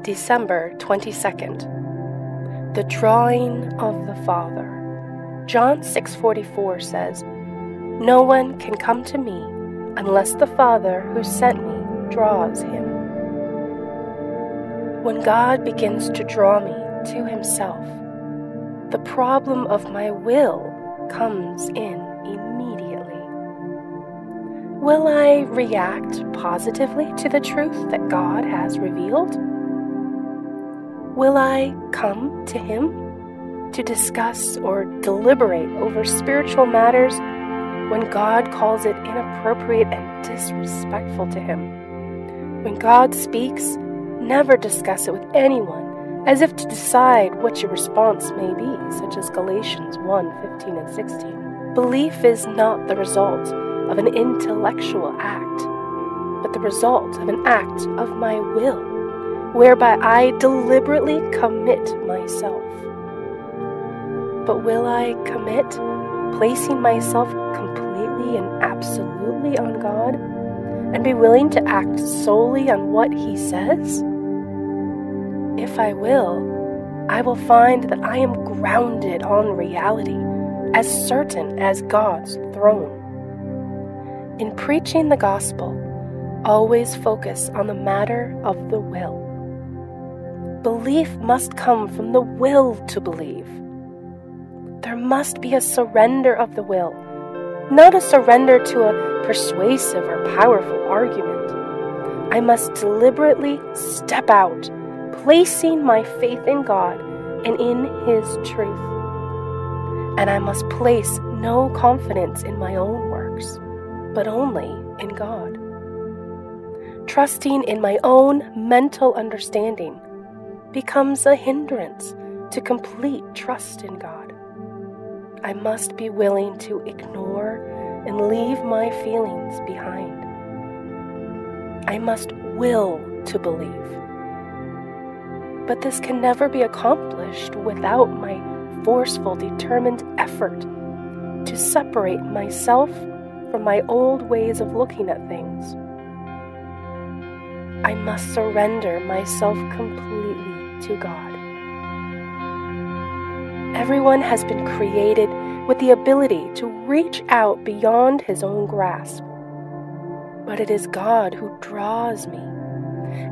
December 22nd. The drawing of the Father. John 6:44 says, "No one can come to me unless the Father who sent me draws him." When God begins to draw me to himself, the problem of my will comes in immediately. Will I react positively to the truth that God has revealed? Will I come to him to discuss or deliberate over spiritual matters when God calls it inappropriate and disrespectful to him? When God speaks, never discuss it with anyone as if to decide what your response may be, such as Galatians 1:15 and 16. Belief is not the result of an intellectual act, but the result of an act of my will, whereby I deliberately commit myself. But will I commit, placing myself completely and absolutely on God, and be willing to act solely on what he says? If I will find that I am grounded on reality, as certain as God's throne. In preaching the gospel, always focus on the matter of the will. Belief must come from the will to believe. There must be a surrender of the will, not a surrender to a persuasive or powerful argument. I must deliberately step out, placing my faith in God and in his truth. And I must place no confidence in my own works, but only in God. Trusting in my own mental understanding becomes a hindrance to complete trust in God. I must be willing to ignore and leave my feelings behind. I must will to believe. But this can never be accomplished without my forceful, determined effort to separate myself from my old ways of looking at things. I must surrender myself completely to God. Everyone has been created with the ability to reach out beyond his own grasp. But it is God who draws me,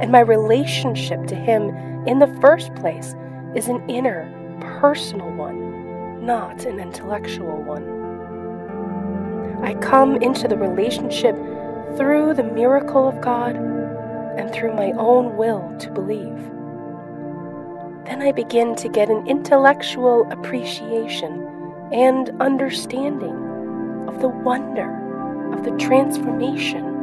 and my relationship to him in the first place is an inner, personal one, not an intellectual one. I come into the relationship through the miracle of God and through my own will to believe. Then I begin to get an intellectual appreciation and understanding of the wonder of the transformation